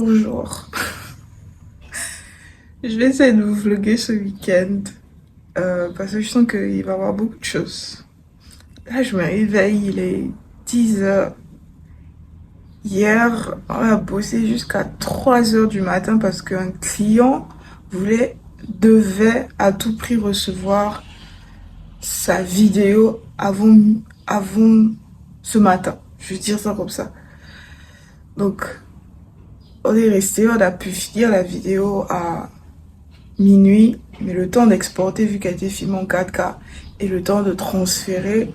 Bonjour. Je vais essayer de vous vlogger ce week-end parce que je sens qu'il va y avoir beaucoup de choses. Là, je me réveille, il est 10h. Hier, on a bossé jusqu'à 3h du matin parce qu'un client devait à tout prix recevoir sa vidéo avant ce matin. Je vais dire ça comme ça. Donc, on est resté, on a pu finir la vidéo à minuit, mais le temps d'exporter, vu qu'elle était filmée en 4K, et le temps de transférer,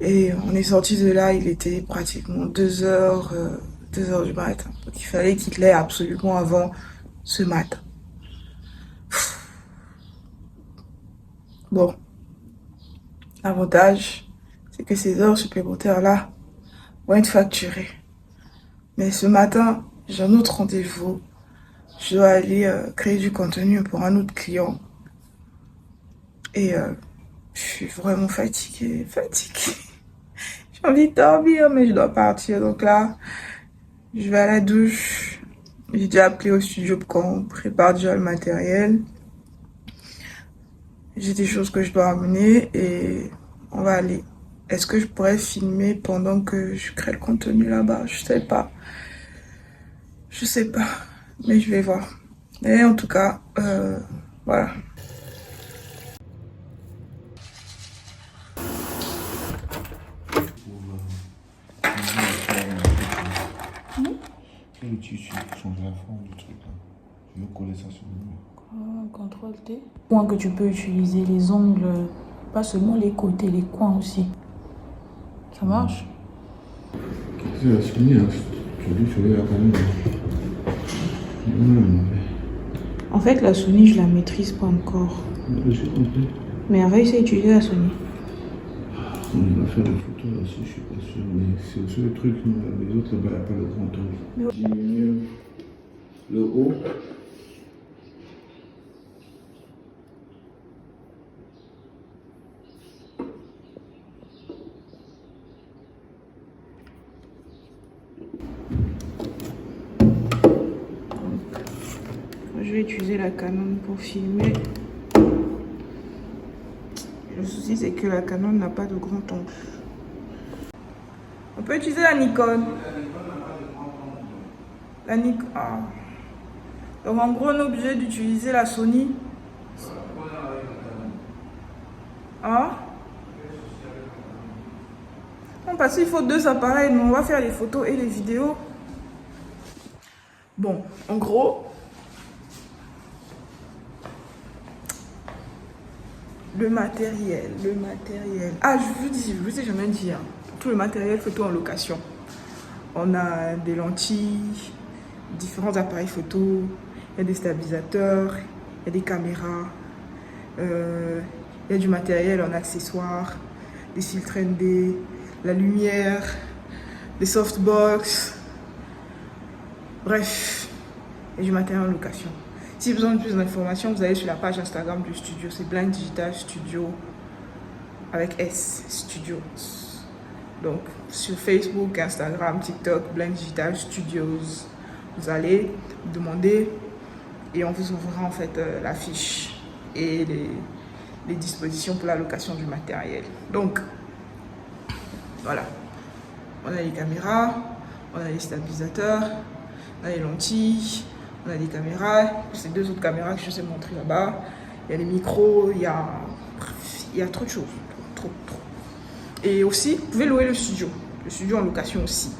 et on est sorti de là, il était pratiquement 2h, 2h du matin. Donc il fallait qu'il l'ait absolument avant ce matin. Bon, l'avantage, c'est que ces heures supplémentaires-là vont être facturées. Mais ce matin, j'ai un autre rendez-vous. Je dois aller créer du contenu pour un autre client. Et je suis vraiment fatiguée. J'ai envie de dormir, mais je dois partir. Donc là, je vais à la douche. J'ai déjà appelé au studio pour qu'on prépare déjà le matériel. J'ai des choses que je dois amener et on va aller. Est-ce que je pourrais filmer pendant que je crée le contenu là-bas? Je sais pas. Je sais pas. Mais je vais voir. Et en tout cas, voilà. Et le tissu pour changer la forme du truc là. Je vais coller ça sur le mur. CTRL T. Point que tu peux utiliser les ongles, pas seulement les côtés, les coins aussi. Ça marche? C'est la Sony, hein. Tu dis sur la Canon. En fait, la Sony, je la maîtrise pas encore. J'ai compris. Mais on va essayer d'utiliser la Sony. On va faire des photos là aussi, je suis pas sûr. Mais c'est le seul truc, les autres là-bas, il n'y a pas le grand truc. Diminuer le haut. Je vais utiliser la Canon pour filmer. Le souci, c'est que la Canon n'a pas de grand angle. On peut utiliser la Nikon. La Nikon. Ah. Donc en gros, on est obligé d'utiliser la Sony. Ah. Non, parce qu'il faut deux appareils. Mais on va faire les photos et les vidéos. Bon, en gros, le matériel. Ah, je vous ai jamais dit, hein. Tout le matériel photo en location. On a des lentilles, différents appareils photo, il y a des stabilisateurs, il y a des caméras, il y a du matériel en accessoires, des filtres ND, la lumière, des softbox, bref, il y a du matériel en location. Si vous avez besoin de plus d'informations, vous allez sur la page Instagram du studio, c'est Blind Digital Studio avec S, Studio. Donc sur Facebook, Instagram, TikTok, Blind Digital Studios, vous allez demander et on vous enverra en fait la fiche et les dispositions pour la location du matériel. Donc voilà, on a les caméras, on a les stabilisateurs, on a les lentilles, on a des caméras, c'est deux autres caméras que je vous ai montré là-bas. Il y a les micros, il y a trop de choses, trop. Et aussi, vous pouvez louer le studio en location aussi.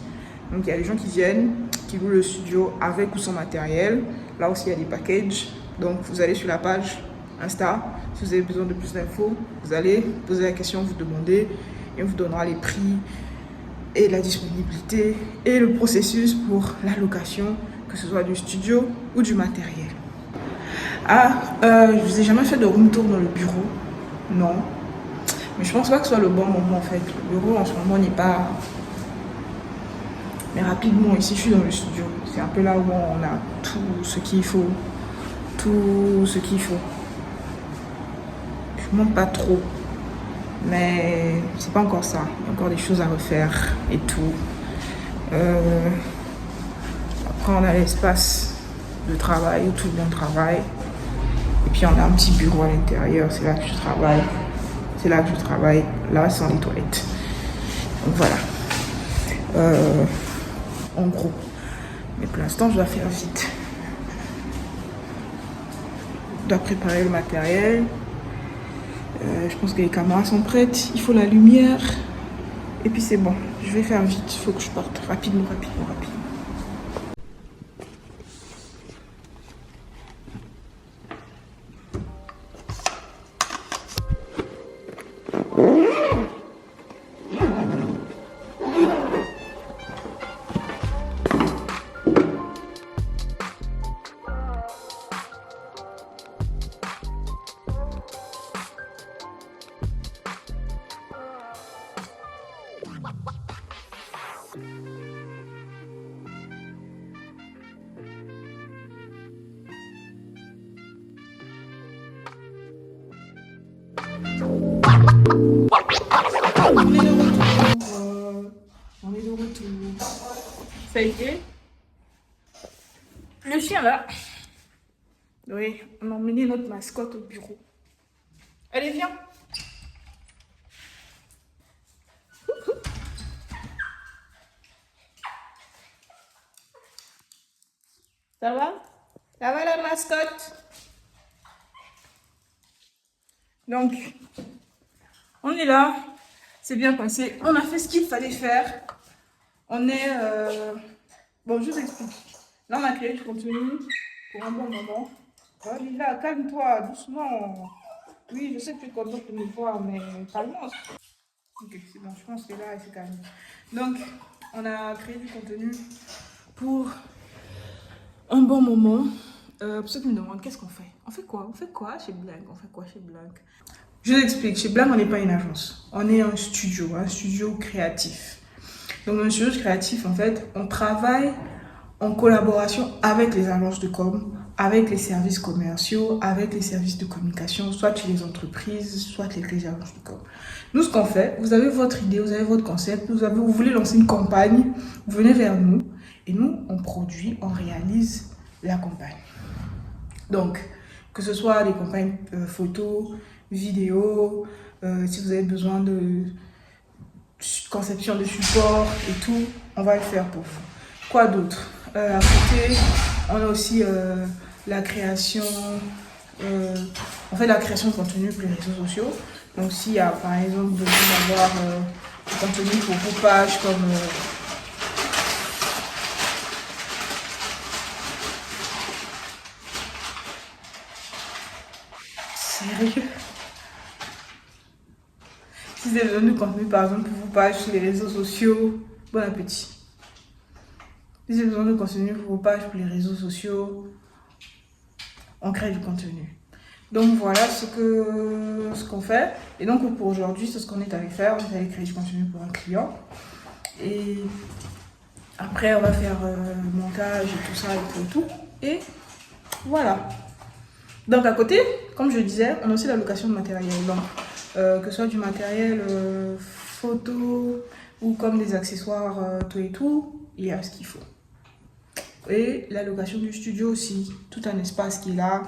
Donc il y a des gens qui viennent, qui louent le studio avec ou sans matériel. Là aussi il y a des packages. Donc vous allez sur la page Insta, si vous avez besoin de plus d'infos, vous allez poser la question, vous demandez et on vous donnera les prix et la disponibilité et le processus pour la location, que ce soit du studio ou du matériel. Ah, je vous ai jamais fait de room tour dans le bureau, non. Mais je pense pas que ce soit le bon moment en fait. Le bureau en ce moment n'est pas... Mais rapidement, ici je suis dans le studio. C'est un peu là où on a tout ce qu'il faut. Tout ce qu'il faut. Je monte pas trop. Mais c'est pas encore ça. Il y a encore des choses à refaire et tout. Après, on a l'espace de travail où tout le monde travaille. Et puis, on a un petit bureau à l'intérieur. C'est là que je travaille. C'est là que je travaille. Là, sont les toilettes. Donc, voilà. En gros. Mais pour l'instant, je dois faire vite. Je dois préparer le matériel. Je pense que les caméras sont prêtes. Il faut la lumière. Et puis, c'est bon. Je vais faire vite. Il faut que je parte rapidement. On est de retour. Ça y est. Le chien là. Oui, on a emmené notre mascotte au bureau. Allez, viens. Ça va? Ça va la mascotte? Donc, on est là. C'est bien passé. On a fait ce qu'il fallait faire. On est... Bon, je vous explique. Là, on a créé du contenu pour un bon moment. Oh, Lila, calme-toi, doucement. Oui, je sais que tu es contente de me voir, mais calme-toi. Ok, c'est bon, je pense que là, elle s'est calme. Donc, on a créé du contenu pour un bon moment. Pour ceux qui me demandent, qu'est-ce qu'on fait? On fait quoi? On fait quoi chez Blank? On fait quoi chez Blank? Je vous explique. Chez Blank, on n'est pas une agence. On est un studio créatif. Donc, dans un studio créatif, en fait, on travaille en collaboration avec les agences de com, avec les services commerciaux, avec les services de communication, soit chez les entreprises, soit avec les agences de com. Nous, ce qu'on fait, vous avez votre idée, vous avez votre concept, vous voulez lancer une campagne, vous venez vers nous et nous, on produit, on réalise la campagne. Donc, que ce soit des campagnes photos, vidéos, si vous avez besoin de conception de support et tout, on va le faire pour vous. Quoi d'autre? À côté, on a aussi la création, on fait la création de contenu pour les réseaux sociaux. Donc s'il y a par exemple besoin d'avoir du contenu pour vos pages comme sérieux? Si vous avez besoin de contenu par exemple pour vos pages sur les réseaux sociaux, bon appétit. Si vous avez besoin de contenu pour vos pages pour les réseaux sociaux, on crée du contenu. Donc voilà ce qu'on fait. Et donc pour aujourd'hui, c'est ce qu'on est allé faire. On est allé créer du contenu pour un client. Et après, on va faire le montage et tout ça et tout. Et voilà. Donc à côté, comme je disais, on a aussi la location de matériel. Donc que ce soit du matériel photo ou comme des accessoires tout et tout, il y a ce qu'il faut. Et la location du studio aussi, tout un espace qui est là.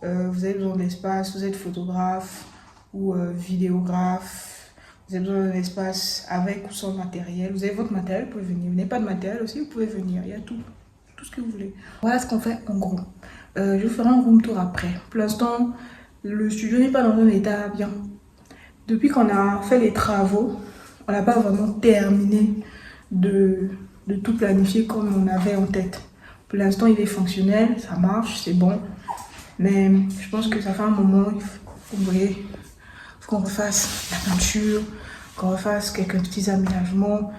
Vous avez besoin d'espace, vous êtes photographe ou vidéographe, vous avez besoin d'un espace avec ou sans matériel. Vous avez votre matériel, vous pouvez venir. Vous n'avez pas de matériel aussi, vous pouvez venir. Il y a tout ce que vous voulez. Voilà ce qu'on fait en gros. Je vous ferai un room tour après. Pour l'instant, le studio n'est pas dans un état bien. Depuis qu'on a fait les travaux, on n'a pas vraiment terminé de tout planifier comme on avait en tête. Pour l'instant, il est fonctionnel, ça marche, c'est bon. Mais je pense que ça fait un moment, vous voyez, il faut qu'on refasse la peinture, qu'on refasse quelques petits aménagements,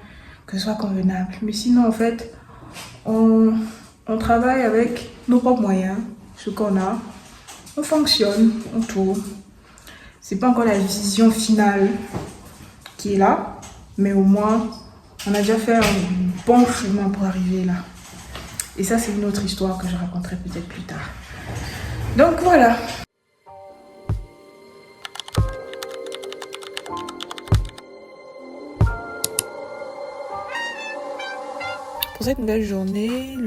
que ce soit convenable. Mais sinon, en fait, on travaille avec nos propres moyens, ce qu'on a, on fonctionne, on tourne. C'est pas encore la vision finale qui est là, mais au moins, on a déjà fait un bon chemin pour arriver là. Et ça, c'est une autre histoire que je raconterai peut-être plus tard. Donc voilà. Pour cette nouvelle journée,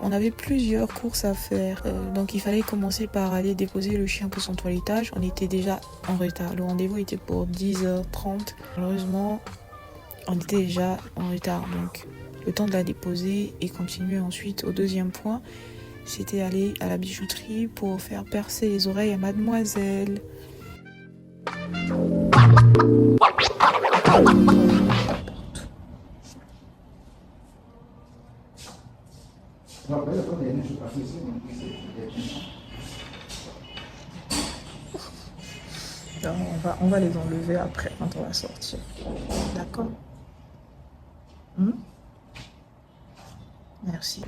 on avait plusieurs courses à faire. Donc il fallait commencer par aller déposer le chien pour son toilettage. On était déjà en retard. Le rendez-vous était pour 10h30. Malheureusement, on était déjà en retard. Donc le temps de la déposer et continuer ensuite au deuxième point, c'était aller à la bijouterie pour faire percer les oreilles à mademoiselle. Non, on va les enlever après quand on va sortir. D'accord? Merci.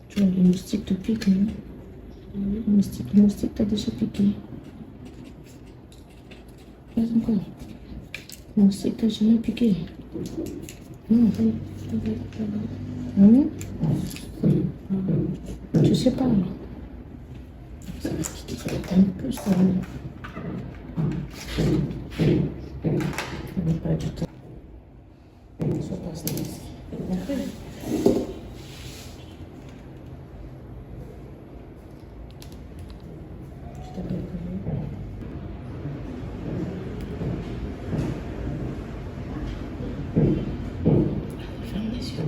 Tu vois, le moustique te pique, non? Le moustique t'a déjà piqué. Pas encore. Le moustique t'a jamais piqué. Non. Tu sais pas. Ça va piquer un peu, ça. On n'a pas du temps. Sois pas stressé. Ferme les yeux.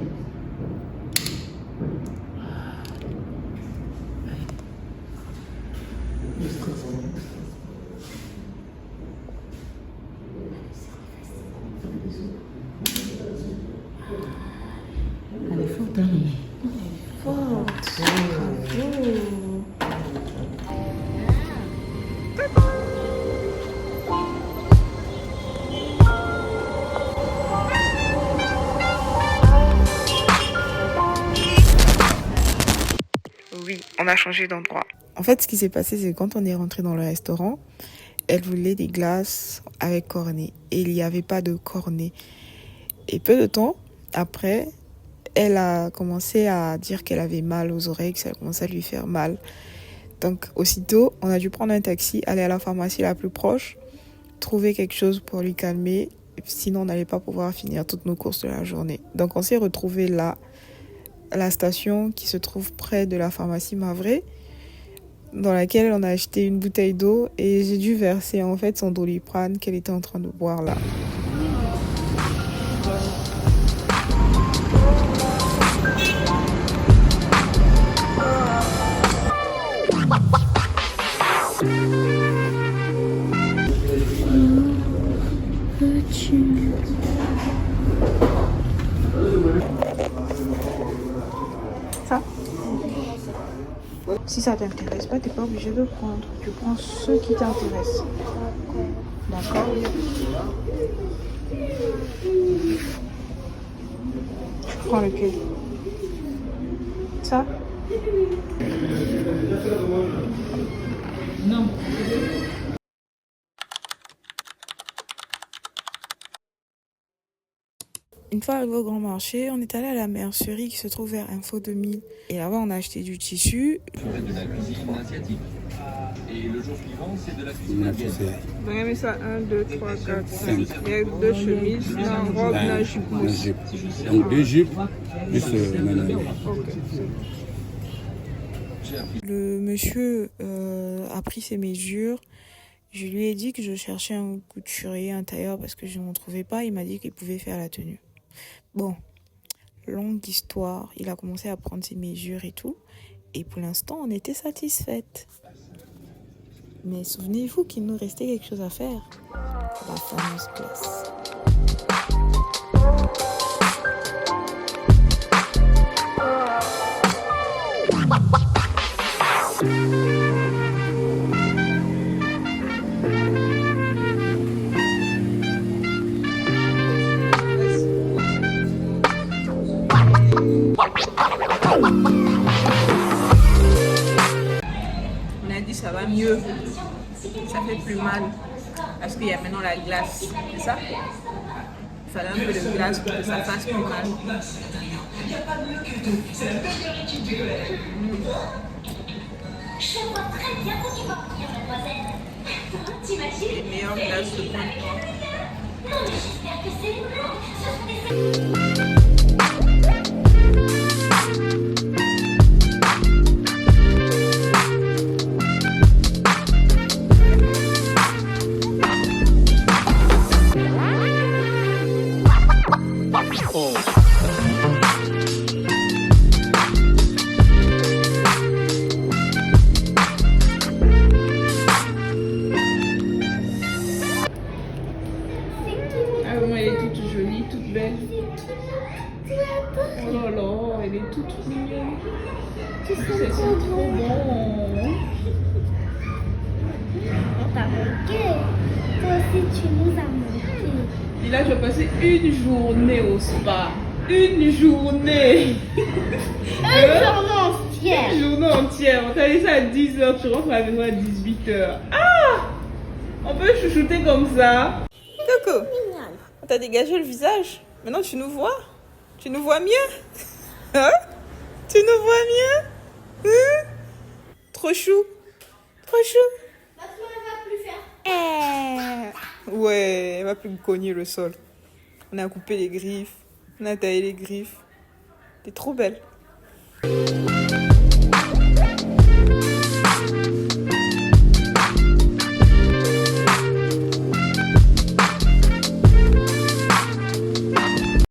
Elle est forte, hein? Forte. Oui, on a changé d'endroit. En fait, ce qui s'est passé, c'est que quand on est rentré dans le restaurant, elle voulait des glaces avec cornet. Et il n'y avait pas de cornet. Et peu de temps après, elle a commencé à dire qu'elle avait mal aux oreilles, que ça commençait à lui faire mal. Donc, aussitôt, on a dû prendre un taxi, aller à la pharmacie la plus proche, trouver quelque chose pour lui calmer. Sinon, on n'allait pas pouvoir finir toutes nos courses de la journée. Donc, on s'est retrouvés là, à la station qui se trouve près de la pharmacie Mavray, dans laquelle on a acheté une bouteille d'eau et j'ai dû verser en fait son Doliprane qu'elle était en train de boire là. Ça? Si ça t'intéresse pas, t'es pas obligé de prendre. Tu prends ceux qui t'intéressent. D'accord? Je prends lequel? Ça? Non. Une fois arrivé au grand marché, on est allé à la mercerie qui se trouve vers Info 2000. Et là-bas, on a acheté du tissu. De la cuisine asiatique. Et le jour suivant, c'est de la cuisine asiatique. Vous avez mis ça 1, 2, 3, 4, 5. Il y a 2 chemises, un robe, un jupe mousse. Donc 2 jupes, plus nanani. Le monsieur a pris ses mesures. Je lui ai dit que je cherchais un couturier, un tailleur parce que je n'en trouvais pas. Il m'a dit qu'il pouvait faire la tenue. Bon, longue histoire. Il a commencé à prendre ses mesures et tout. Et pour l'instant, on était satisfaites. Mais souvenez-vous qu'il nous restait quelque chose à faire. La fameuse classe. On a dit ça va mieux, ça fait plus mal parce qu'il y a maintenant la glace, c'est ça? Il fallait un peu de glace pour que ça fasse plus mal. Je vois très bien où tu vas venir, mademoiselle. T'imagines? Les meilleures glaces de printemps. Non, mais j'espère que c'est une blague. Ce sont des... Ah vraiment, elle est toute jolie, toute belle. Oh là là, elle est toute mignonne. C'est trop bon. On t'a manqué. Toi aussi, tu nous as manqué. Et là, je vais passer une journée au spa. Une journée. Une journée entière. Une journée entière. On t'a dit ça à 10h, tu rentres à la maison à 18h. Ah! On peut chouchouter comme ça. Coco, on t'a dégagé le visage. Maintenant, tu nous vois? Tu nous vois mieux? Hein? Tu nous vois mieux? Hein? Trop chou. Trop chou. Maintenant, elle va plus faire. Ouais, elle va plus me cogner le sol. On a coupé les griffes. On a taillé les griffes. T'es trop belle.